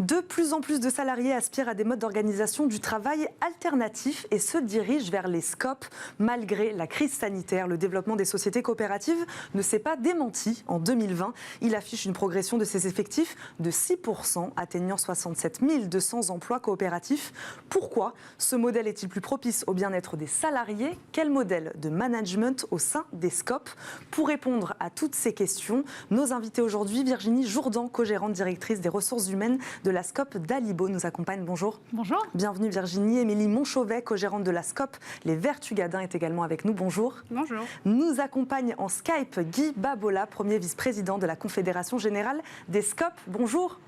De plus en plus de salariés aspirent à des modes d'organisation du travail alternatifs et se dirigent vers les SCOP. Malgré la crise sanitaire, le développement des sociétés coopératives ne s'est pas démenti. En 2020, il affiche une progression de ses effectifs de 6%, atteignant 67 200 emplois coopératifs. Pourquoi ce modèle est-il plus propice au bien-être des salariés? Quel modèle de management au sein des SCOP? Pour répondre à toutes ces questions, nos invités aujourd'hui, Virginie Jourdan, co-gérante directrice des ressources humaines de la SCOP d'Alibo, nous accompagne. Bonjour. Bonjour. Bienvenue Virginie. Émilie Montchauvet, co-gérante de la SCOP Les Vertugadins, est également avec nous. Bonjour. Bonjour. Nous accompagne en Skype Guy Babola, premier vice-président de la Confédération Générale des SCOP. Bonjour.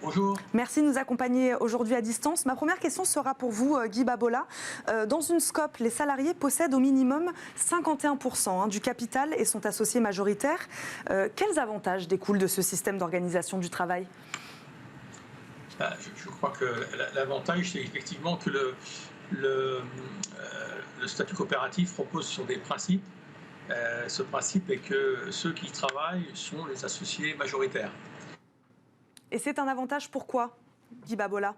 Bonjour. Merci de nous accompagner aujourd'hui à distance. Ma première question sera pour vous, Guy Babola. Dans une SCOP, les salariés possèdent au minimum 51% du capital et sont associés majoritaires. Quels avantages découlent de ce système d'organisation du travail ? Je crois que l'avantage, c'est effectivement que le statut coopératif repose sur des principes. Ce principe est que ceux qui travaillent sont les associés majoritaires. Et c'est un avantage pourquoi, Guy Babola ?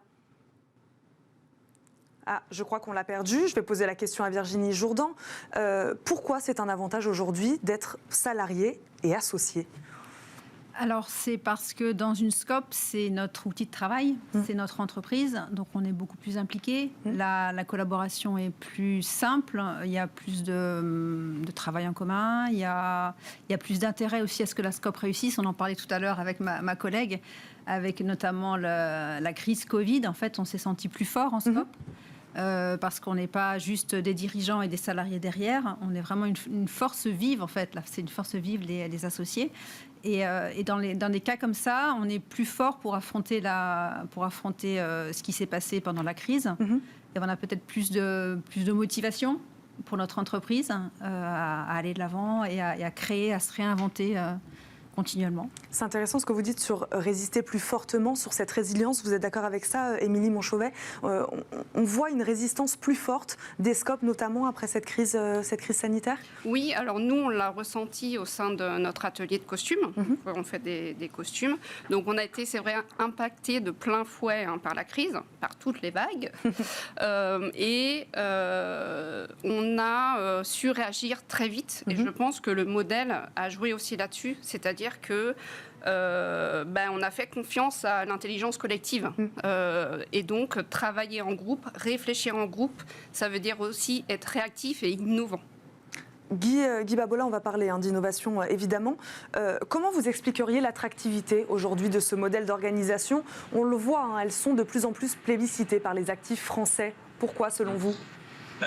Je crois qu'on l'a perdu. Je vais poser la question à Virginie Jourdan. Pourquoi c'est un avantage aujourd'hui d'être salarié et associé ? Alors, c'est parce que dans une SCOP, c'est notre outil de travail, c'est notre entreprise, donc on est beaucoup plus impliqué. La collaboration est plus simple, il y a plus de travail en commun, il y a plus d'intérêt aussi à ce que la SCOP réussisse. On en parlait tout à l'heure avec ma collègue, avec notamment la crise Covid. En fait, on s'est senti plus fort en SCOP. Parce qu'on n'est pas juste des dirigeants et des salariés derrière, on est vraiment une force vive en fait. Là, c'est une force vive les associés. Et dans des cas comme ça, on est plus fort pour affronter ce qui s'est passé pendant la crise. Et on a peut-être plus de motivation pour notre entreprise à aller de l'avant et à créer, à se réinventer continuellement. C'est intéressant ce que vous dites sur résister plus fortement, sur cette résilience. Vous êtes d'accord avec ça, Émilie Montchauvet ? On voit une résistance plus forte des SCOP, notamment après cette crise sanitaire ? Oui, alors nous, on l'a ressenti au sein de notre atelier de costumes. On fait des costumes. Donc on a été, c'est vrai, impacté de plein fouet par la crise, par toutes les vagues. On a su réagir très vite. Et je pense que le modèle a joué aussi là-dessus. C'est-à-dire que on a fait confiance à l'intelligence collective. Et donc, travailler en groupe, réfléchir en groupe, ça veut dire aussi être réactif et innovant. Guy Babola, on va parler d'innovation évidemment. Comment vous expliqueriez l'attractivité aujourd'hui de ce modèle d'organisation ? On le voit, elles sont de plus en plus plébiscitées par les actifs français. Pourquoi, selon vous ?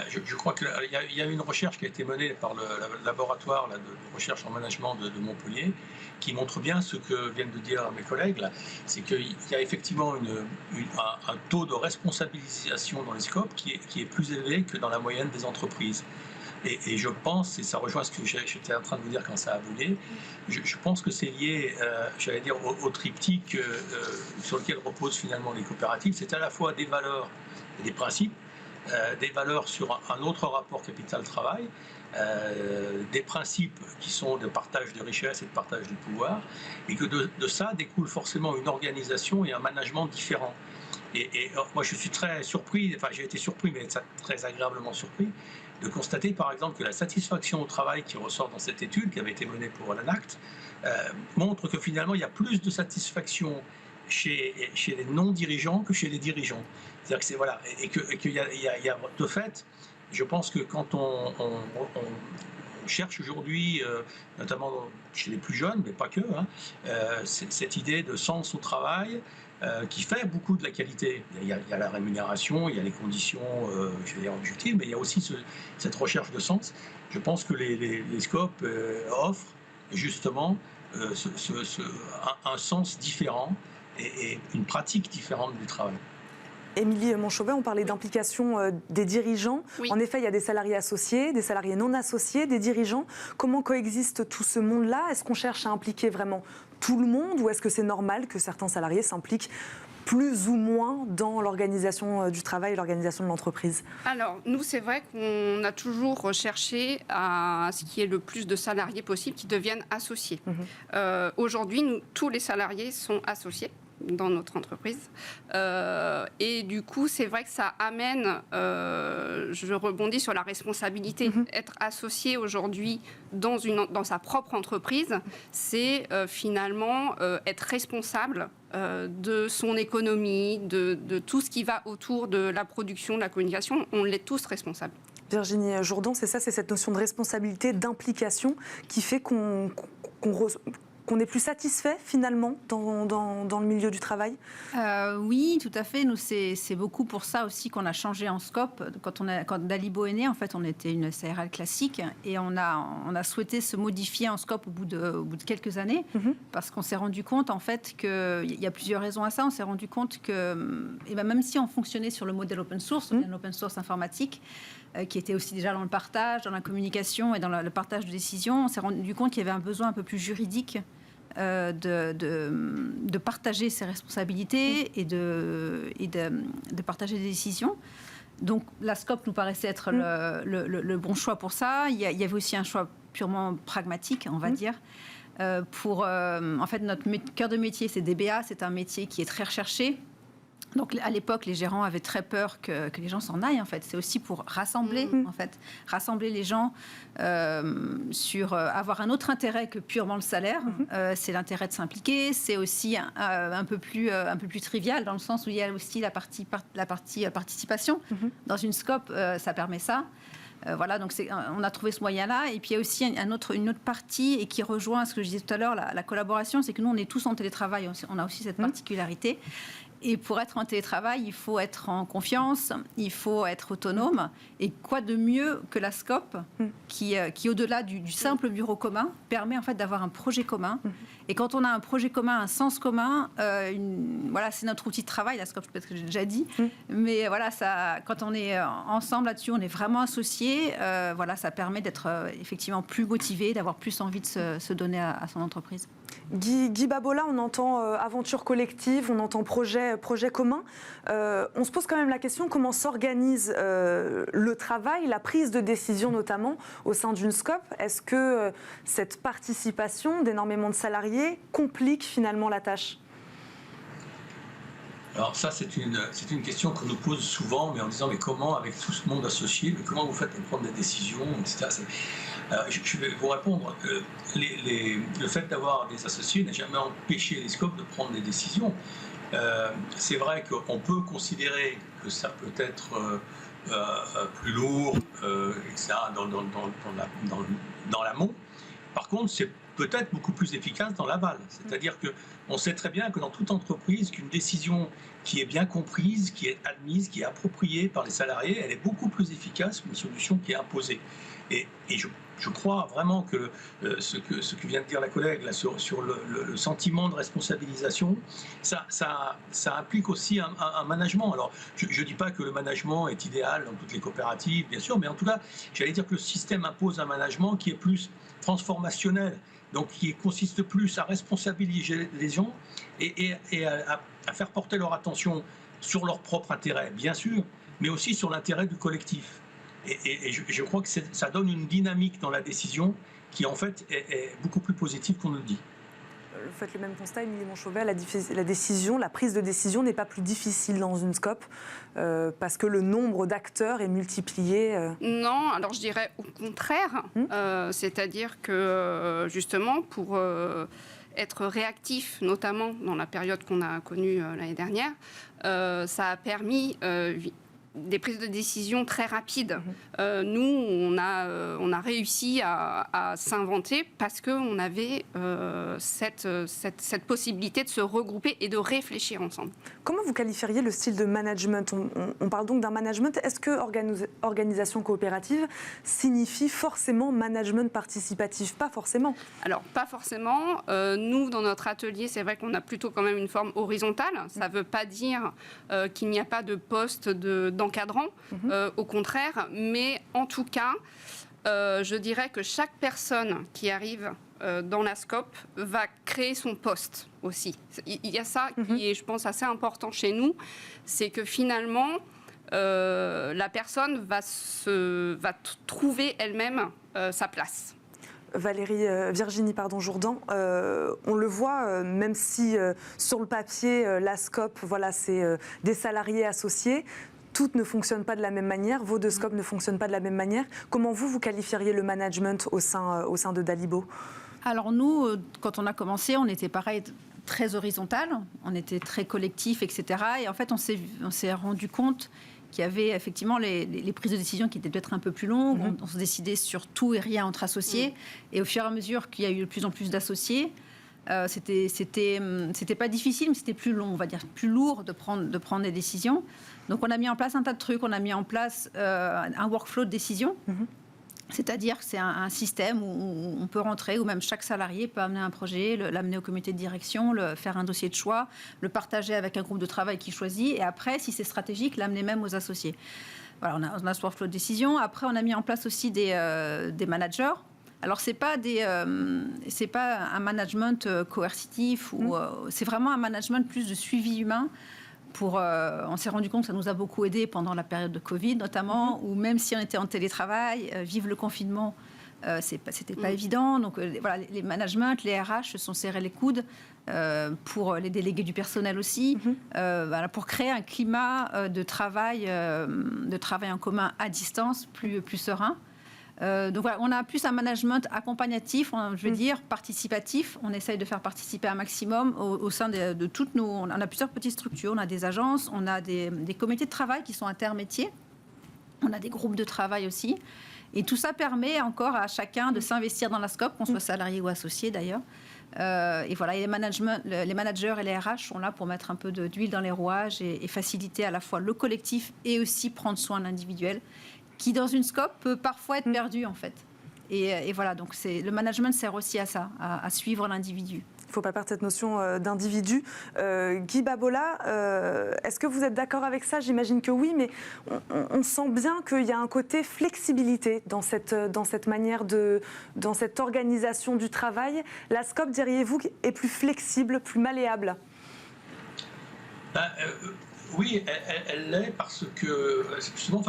Je crois qu'il y a une recherche qui a été menée par le laboratoire de recherche en management de Montpellier qui montre bien ce que viennent de dire mes collègues. C'est qu'il y a effectivement un taux de responsabilisation dans les SCOP qui est plus élevé que dans la moyenne des entreprises. Et je pense, et ça rejoint ce que j'étais en train de vous dire quand ça a bougé, je pense que c'est lié, j'allais dire, au triptyque sur lequel reposent finalement les coopératives. C'est à la fois des valeurs et des principes, des valeurs sur un autre rapport capital-travail, des principes qui sont de partage de richesse et de partage du pouvoir, et que de ça découle forcément une organisation et un management différent. Et moi je suis très surpris, enfin j'ai été surpris, mais très agréablement surpris, de constater par exemple que la satisfaction au travail qui ressort dans cette étude qui avait été menée pour l'ANACT montre que finalement il y a plus de satisfaction chez les non-dirigeants que chez les dirigeants. C'est-à-dire que c'est voilà, et qu'il y a de fait, je pense que quand on cherche aujourd'hui, notamment chez les plus jeunes, mais pas que, cette idée de sens au travail qui fait beaucoup de la qualité. Il y a la rémunération, il y a les conditions, je vais dire objectives, mais il y a aussi cette recherche de sens. Je pense que les SCOP offrent justement un sens différent et une pratique différente du travail. Émilie Montchauvet, on parlait d'implication des dirigeants. Oui. En effet, il y a des salariés associés, des salariés non associés, des dirigeants. Comment coexiste tout ce monde-là ? Est-ce qu'on cherche à impliquer vraiment tout le monde ou est-ce que c'est normal que certains salariés s'impliquent plus ou moins dans l'organisation du travail et l'organisation de l'entreprise ? Alors, nous, c'est vrai qu'on a toujours recherché à ce qu'il y ait le plus de salariés possible qui deviennent associés. Aujourd'hui, tous les salariés sont associés. dans notre entreprise. Et du coup, c'est vrai que ça amène, je rebondis sur la responsabilité, être associé aujourd'hui dans sa propre entreprise, c'est finalement être responsable de son économie, de tout ce qui va autour de la production, de la communication. On l'est tous responsables. Virginie Jourdan, c'est ça, c'est cette notion de responsabilité, d'implication qui fait qu'on est plus satisfait finalement dans le milieu du travail? Oui, tout à fait. Nous, c'est beaucoup pour ça aussi qu'on a changé en scope. Quand Dalibo est né, en fait, on était une CRL classique et on a souhaité se modifier en scope au bout de quelques années parce qu'on s'est rendu compte en fait qu'il y a plusieurs raisons à ça. On s'est rendu compte que même si on fonctionnait sur le modèle open source, un open source informatique, qui était aussi déjà dans le partage, dans la communication et dans le partage de décisions, on s'est rendu compte qu'il y avait un besoin un peu plus juridique de partager ses responsabilités et de partager des décisions. Donc la SCOP nous paraissait être le bon choix pour ça. Il y avait aussi un choix purement pragmatique, on va dire. En fait, notre cœur de métier, c'est DBA. C'est un métier qui est très recherché. Donc à l'époque, les gérants avaient très peur que les gens s'en aillent. En fait, c'est aussi pour rassembler, rassembler les gens sur avoir un autre intérêt que purement le salaire. C'est l'intérêt de s'impliquer. C'est aussi un peu plus trivial dans le sens où il y a aussi la partie participation. Dans une SCOP, ça permet ça. Voilà, donc on a trouvé ce moyen-là. Et puis il y a aussi une autre partie et qui rejoint ce que je disais tout à l'heure, la collaboration, c'est que nous, on est tous en télétravail. On a aussi cette particularité. Et pour être en télétravail, il faut être en confiance, il faut être autonome. Et quoi de mieux que la SCOP qui au-delà du simple bureau commun, permet en fait d'avoir un projet commun. Et quand on a un projet commun, un sens commun, voilà, c'est notre outil de travail, la SCOP, peut-être que j'ai déjà dit. Mais voilà, quand on est ensemble là-dessus, on est vraiment associés. Voilà, ça permet d'être effectivement plus motivé, d'avoir plus envie de se donner à son entreprise. Guy Babola, on entend aventure collective, on entend projet commun. On se pose quand même la question comment s'organise le travail, la prise de décision notamment au sein d'une SCOP. Est-ce que cette participation d'énormément de salariés complique finalement la tâche ? Alors ça, c'est une question qu'on nous pose souvent, mais en disant, mais comment, avec tout ce monde associé, comment vous faites pour prendre des décisions, etc. Je vais vous répondre. Le fait d'avoir des associés n'a jamais empêché les SCOP de prendre des décisions. C'est vrai qu'on peut considérer que ça peut être plus lourd, etc., dans l'amont. Par contre, c'est peut-être beaucoup plus efficace dans l'aval. C'est-à-dire qu'on sait très bien que dans toute entreprise, qu'une décision qui est bien comprise, qui est admise, qui est appropriée par les salariés, elle est beaucoup plus efficace qu'une solution qui est imposée. Et je crois vraiment que ce que vient de dire la collègue là, sur le sentiment de responsabilisation, ça implique aussi un management. Alors, je ne dis pas que le management est idéal dans toutes les coopératives, bien sûr, mais en tout cas, j'allais dire que le système impose un management qui est plus transformationnel, donc qui consiste plus à responsabiliser les gens et à faire porter leur attention sur leur propre intérêt, bien sûr, mais aussi sur l'intérêt du collectif. Et je crois que ça donne une dynamique dans la décision qui, en fait, est beaucoup plus positive qu'on ne le dit. Vous faites le même constat, Émilie Montchauvet, la prise de décision n'est pas plus difficile dans une SCOP parce que le nombre d'acteurs est multiplié Non, alors je dirais au contraire. C'est-à-dire que, justement, pour être réactif, notamment dans la période qu'on a connue l'année dernière, ça a permis des prises de décision très rapides. Nous, on a réussi à s'inventer parce qu'on avait cette possibilité de se regrouper et de réfléchir ensemble. Comment vous qualifieriez le style de management ? On parle donc d'un management. Est-ce que organisation coopérative signifie forcément management participatif ? Pas forcément. Alors, pas forcément. Nous, dans notre atelier, c'est vrai qu'on a plutôt quand même une forme horizontale. Ça ne veut pas dire qu'il n'y a pas de poste d'encadrant, au contraire. Mais en tout cas, je dirais que chaque personne qui arrive dans la SCOP va créer son poste aussi. Il y a ça qui est, je pense, assez important chez nous, c'est que finalement, la personne va trouver elle-même sa place. Virginie Jourdan, on le voit, même si sur le papier, la SCOP, voilà, c'est des salariés associés, toutes ne fonctionnent pas de la même manière, vos deux SCOP ne fonctionnent pas de la même manière. Comment vous qualifieriez le management au sein de Dalibo ? Alors nous, quand on a commencé, on était pareil, très horizontal, on était très collectif, etc. Et en fait, on s'est rendu compte qu'il y avait effectivement les prises de décision qui étaient peut-être un peu plus longues. On se décidait sur tout et rien entre associés. Et au fur et à mesure qu'il y a eu de plus en plus d'associés, c'était pas difficile, mais c'était plus long, on va dire, plus lourd de prendre des décisions. Donc on a mis en place un tas de trucs. On a mis en place un workflow de décision. C'est-à-dire que c'est un système où on peut rentrer, où même chaque salarié peut amener un projet, l'amener au comité de direction, faire un dossier de choix, le partager avec un groupe de travail qui choisit, et après, si c'est stratégique, l'amener même aux associés. Voilà, on a ce workflow de décision. Après, on a mis en place aussi des managers. Alors, c'est pas un management coercitif, c'est vraiment un management plus de suivi humain. On s'est rendu compte que ça nous a beaucoup aidé pendant la période de Covid, notamment, où même si on était en télétravail, vivre le confinement, c'était pas évident. Donc voilà, les managements, les RH se sont serrés les coudes pour les délégués du personnel aussi, voilà, pour créer un climat de travail en commun à distance plus serein. Donc voilà, on a plus un management accompagnatif, je veux dire participatif. On essaye de faire participer un maximum au sein de toutes nos... On a plusieurs petites structures, on a des agences, on a des comités de travail qui sont intermétiers, on a des groupes de travail aussi. Et tout ça permet encore à chacun de s'investir dans la SCOP, qu'on soit salarié ou associé d'ailleurs. Et voilà, et les managers et les RH sont là pour mettre un peu d'huile dans les rouages et faciliter à la fois le collectif et aussi prendre soin de l'individuel, qui dans une SCOP peut parfois être perdu en fait. Et voilà, donc le management sert aussi à ça, à suivre l'individu. Il ne faut pas perdre cette notion d'individu. Guy Babola, est-ce que vous êtes d'accord avec ça ? J'imagine que oui, mais on sent bien qu'il y a un côté flexibilité dans cette manière dans cette organisation du travail. La SCOP, diriez-vous, est plus flexible, plus malléable ? Oui, elle l'est parce que justement,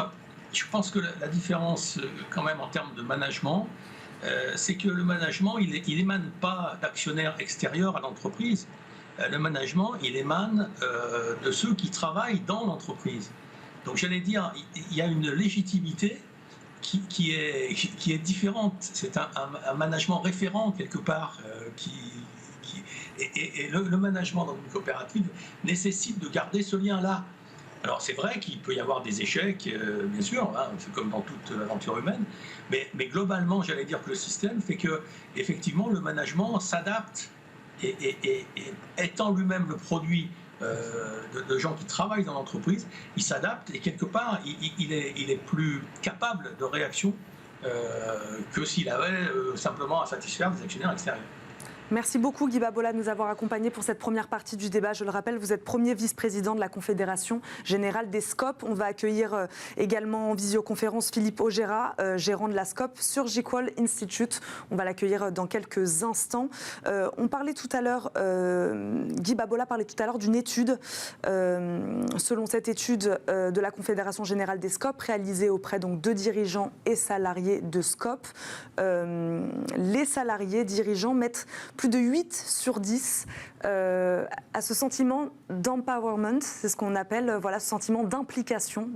je pense que la différence quand même en termes de management, c'est que le management, il émane pas d'actionnaires extérieurs à l'entreprise. Le management, il émane de ceux qui travaillent dans l'entreprise. Donc j'allais dire, il y a une légitimité qui est différente. C'est un management référent quelque part et le management dans une coopérative nécessite de garder ce lien-là. Alors c'est vrai qu'il peut y avoir des échecs, bien sûr, hein, c'est comme dans toute aventure humaine, mais globalement, j'allais dire que le système fait que, effectivement, le management s'adapte et étant lui-même le produit de gens qui travaillent dans l'entreprise, il s'adapte et quelque part, il est plus capable de réaction que s'il avait simplement à satisfaire des actionnaires extérieurs. Merci beaucoup Guy Babola de nous avoir accompagnés pour cette première partie du débat. Je le rappelle, vous êtes premier vice-président de la Confédération Générale des SCOP. On va accueillir également en visioconférence Philippe Augéra, gérant de la SCOP sur G-Qual Institute. On va l'accueillir dans quelques instants. On parlait tout à l'heure, Guy Babola parlait tout à l'heure d'une étude. Selon cette étude de la Confédération Générale des SCOP, réalisée auprès donc, de dirigeants et salariés de SCOP, les salariés dirigeants mettent plus de 8 sur 10 à ce sentiment d'empowerment, c'est ce qu'on appelle ce sentiment d'implication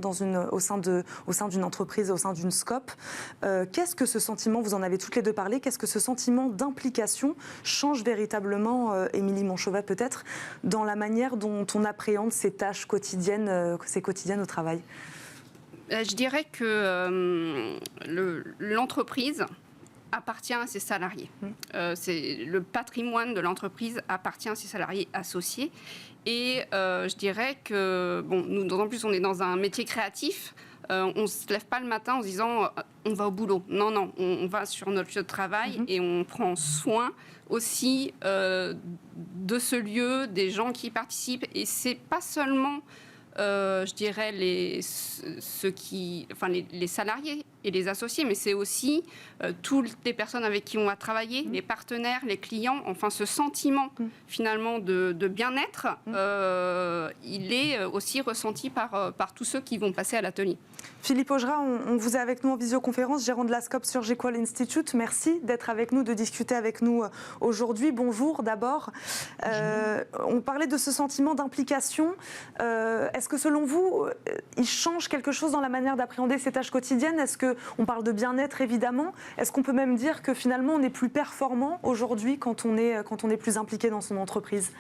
au sein d'une entreprise, au sein d'une SCOP. Qu'est-ce que ce sentiment, vous en avez toutes les deux parlé, qu'est-ce que ce sentiment d'implication change véritablement, Émilie Montchauvet peut-être, dans la manière dont on appréhende ces tâches quotidiennes, au travail ? Je dirais que l'entreprise appartient à ses salariés. Le patrimoine de l'entreprise appartient à ses salariés associés. Et je dirais que, nous, d'autant plus, on est dans un métier créatif. On ne se lève pas le matin en se disant on va au boulot. Non, on va sur notre lieu de travail et on prend soin aussi de ce lieu, des gens qui y participent. Et c'est pas seulement je dirais les salariés et les associés, mais c'est aussi toutes les personnes avec qui on va travailler, les partenaires, les clients, enfin ce sentiment finalement de bien-être, il est aussi ressenti par tous ceux qui vont passer à l'atelier. Philippe Augera, on vous est avec nous en visioconférence, gérant de la Scope Surgical Institute. Merci d'être avec nous, de discuter avec nous aujourd'hui. Bonjour d'abord. On parlait de ce sentiment d'implication. Est-ce que selon vous, il change quelque chose dans la manière d'appréhender ces tâches quotidiennes? Est-ce qu'on parle de bien-être évidemment? Est-ce qu'on peut même dire que finalement on est plus performant aujourd'hui quand on est plus impliqué dans son entreprise?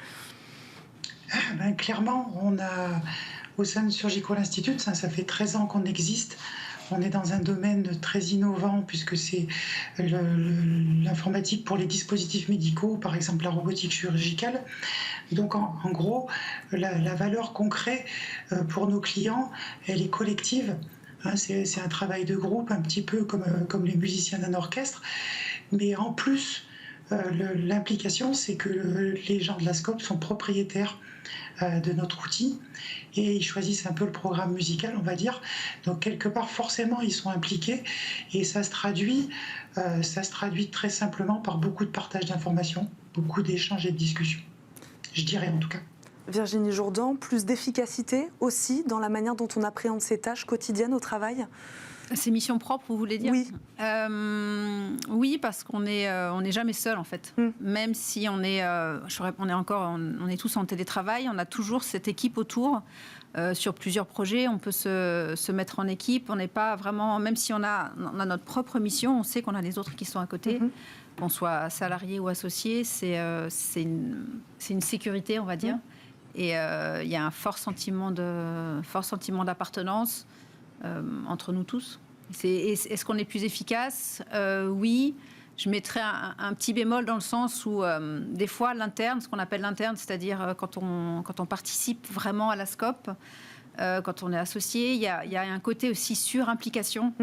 Clairement, on a... Au sein de Surgical Institute, ça fait 13 ans qu'on existe. On est dans un domaine très innovant puisque c'est l'informatique pour les dispositifs médicaux, par exemple la robotique chirurgicale. Donc en gros, la valeur qu'on crée pour nos clients, elle est collective. C'est un travail de groupe, un petit peu comme les musiciens d'un orchestre. Mais en plus, l'implication, c'est que les gens de la Scope sont propriétaires de notre outil et ils choisissent un peu le programme musical, on va dire. Donc quelque part, forcément, ils sont impliqués et ça se traduit très simplement par beaucoup de partage d'informations, beaucoup d'échanges et de discussions, je dirais en tout cas. Virginie Jourdan, plus d'efficacité aussi dans la manière dont on appréhende ces tâches quotidiennes au travail? Ces missions propres, vous voulez dire? Oui. Oui, parce qu'on n'est jamais seul en fait. Même si on est tous en télétravail, on a toujours cette équipe autour. Sur plusieurs projets, on peut se mettre en équipe. On n'est pas vraiment, même si on a notre propre mission, on sait qu'on a les autres qui sont à côté. Qu'on soit salarié ou associé, c'est une sécurité, on va dire. Et il y a un fort sentiment d'appartenance entre nous tous. Est-ce qu'on est plus efficace? Oui. Je mettrais un petit bémol dans le sens où des fois l'interne, ce qu'on appelle l'interne, c'est-à-dire quand on participe vraiment à la Scope, quand on est associé, il y a un côté aussi surimplication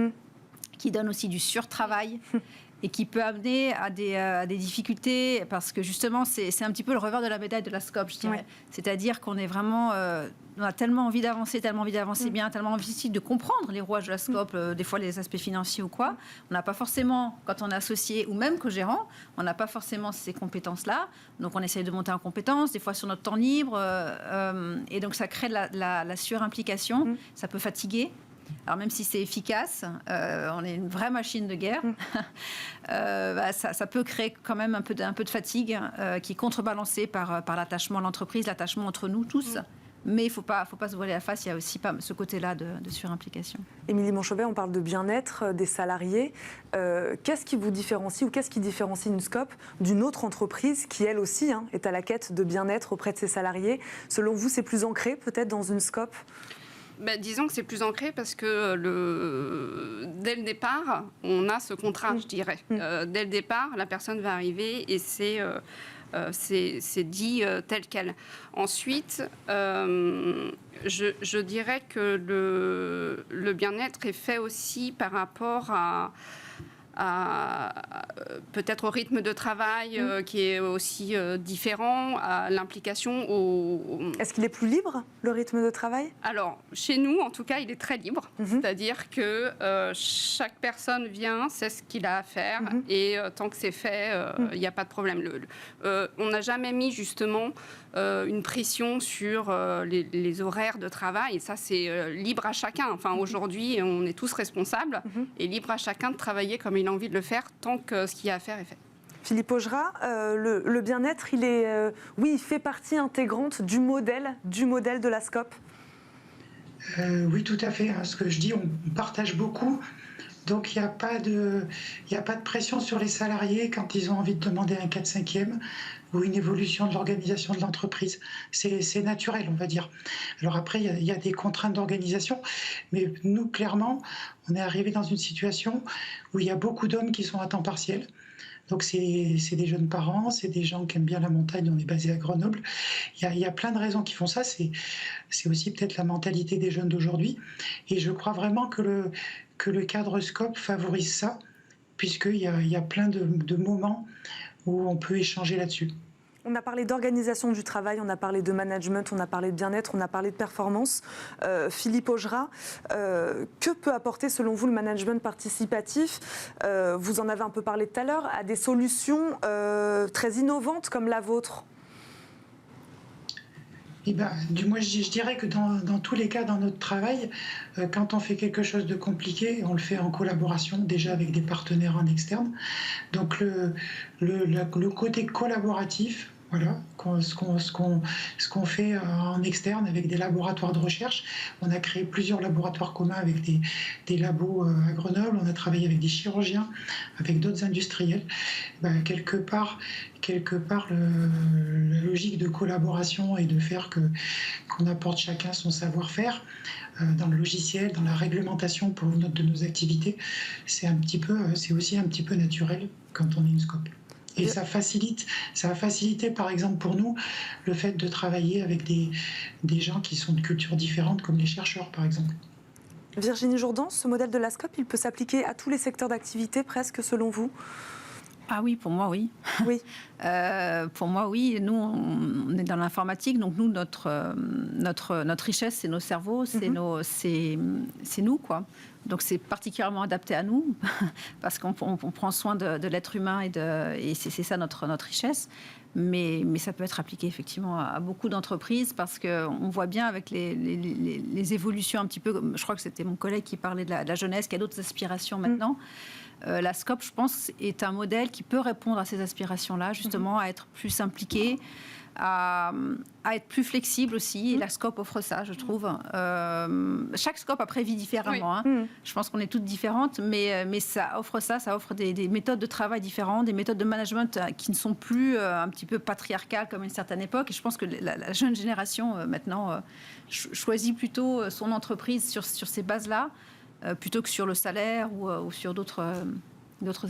qui donne aussi du surtravail et qui peut amener à des difficultés parce que justement c'est un petit peu le revers de la médaille de la Scope, je dirais. C'est-à-dire qu'on est vraiment... on a tellement envie d'avancer bien, tellement envie aussi de comprendre les rouages de la Scope, des fois les aspects financiers ou quoi. On n'a pas forcément, quand on est associé ou même co-gérant, on n'a pas forcément ces compétences-là. Donc on essaye de monter en compétences, des fois sur notre temps libre. Et donc ça crée la surimplication. Ça peut fatiguer. Alors même si c'est efficace, on est une vraie machine de guerre, ça peut créer quand même un peu de fatigue qui est contrebalancée par l'attachement à l'entreprise, l'attachement entre nous tous. Mais il ne faut pas se voiler la face, il y a aussi pas ce côté-là de surimplication. Émilie Manchobet, on parle de bien-être des salariés. Qu'est-ce qui vous différencie ou qu'est-ce qui différencie une Scope d'une autre entreprise qui, elle aussi, est à la quête de bien-être auprès de ses salariés? Selon vous, c'est plus ancré peut-être dans une Scope? Disons que c'est plus ancré parce que dès le départ, on a ce contrat, je dirais. Dès le départ, la personne va arriver et c'est dit tel quel. Ensuite, je dirais que le bien-être est fait aussi par rapport à peut-être au rythme de travail qui est aussi différent, à l'implication Est-ce qu'il est plus libre, le rythme de travail? Alors, chez nous, en tout cas, il est très libre. C'est-à-dire que chaque personne vient, sait ce qu'il a à faire, et tant que c'est fait, il n'y a pas de problème. On n'a jamais mis, justement, une pression sur les horaires de travail, et ça, c'est libre à chacun. Enfin, aujourd'hui, on est tous responsables, et libre à chacun de travailler comme il a envie de le faire, tant que ce qu'il y a à faire est fait. Philippe Augera, le bien-être, il fait partie intégrante du modèle de la Scope. Oui, tout à fait. Ce que je dis, on partage beaucoup. Donc, il n'y a pas de pression sur les salariés quand ils ont envie de demander un 4/5e ou une évolution de l'organisation de l'entreprise. C'est naturel, on va dire. Alors après, il y a des contraintes d'organisation, mais nous, clairement, on est arrivé dans une situation où il y a beaucoup d'hommes qui sont à temps partiel. Donc c'est des jeunes parents, c'est des gens qui aiment bien la montagne, on est basé à Grenoble. Il y a plein de raisons qui font ça, c'est aussi peut-être la mentalité des jeunes d'aujourd'hui. Et je crois vraiment que le cadre Scope favorise ça, puisqu'il y a plein de moments où on peut échanger là-dessus. On a parlé d'organisation du travail, on a parlé de management, on a parlé de bien-être, on a parlé de performance. Philippe Augera, que peut apporter selon vous le management participatif? Vous en avez un peu parlé tout à l'heure, à des solutions très innovantes comme la vôtre. Et ben, moi, je dirais que dans tous les cas, dans notre travail, quand on fait quelque chose de compliqué, on le fait en collaboration déjà avec des partenaires en externe. Donc le côté collaboratif, voilà, ce qu'on fait en externe avec des laboratoires de recherche. On a créé plusieurs laboratoires communs avec des labos à Grenoble. On a travaillé avec des chirurgiens, avec d'autres industriels. Ben, quelque part, la logique de collaboration et de faire qu'on apporte chacun son savoir-faire dans le logiciel, dans la réglementation pour de nos activités, c'est aussi un petit peu naturel quand on est une SCOP. Et ça a facilité par exemple pour nous le fait de travailler avec des gens qui sont de cultures différentes comme les chercheurs par exemple. Virginie Jourdan, ce modèle de la SCOP, il peut s'appliquer à tous les secteurs d'activité presque selon vous? Ah oui, pour moi, oui. Oui. Pour moi, oui. Nous, on est dans l'informatique, donc nous, notre richesse, c'est nos cerveaux, c'est nous, quoi. Donc c'est particulièrement adapté à nous, parce qu'on prend soin de l'être humain et c'est ça notre richesse. Mais ça peut être appliqué effectivement à beaucoup d'entreprises, parce qu'on voit bien avec les évolutions un petit peu, je crois que c'était mon collègue qui parlait de la jeunesse, qui a d'autres aspirations maintenant. La SCOP, je pense, est un modèle qui peut répondre à ces aspirations-là, justement, à être plus impliqué, à être plus flexible aussi. Et la SCOP offre ça, je trouve. Chaque SCOP après vit différemment. Oui. Hein. Je pense qu'on est toutes différentes, mais ça offre des méthodes de travail différentes, des méthodes de management qui ne sont plus un petit peu patriarcales comme à une certaine époque. Et je pense que la jeune génération, maintenant, choisit plutôt son entreprise sur ces bases-là, plutôt que sur le salaire ou sur d'autres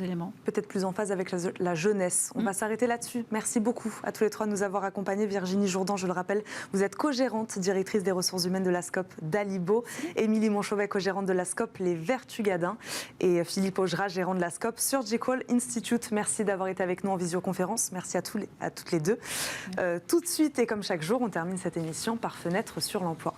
éléments. Peut-être plus en phase avec la jeunesse. On va s'arrêter là-dessus. Merci beaucoup à tous les trois de nous avoir accompagnés. Virginie Jourdan, je le rappelle, vous êtes co-gérante, directrice des ressources humaines de la SCOP d'Alibo. Émilie Montchauvet, co-gérante de la SCOP Les Vertugadins. Et Philippe Augera, gérant de la SCOP Surgical Institute. Merci d'avoir été avec nous en visioconférence. Merci à toutes les deux. Tout de suite et comme chaque jour, on termine cette émission par Fenêtre sur l'emploi.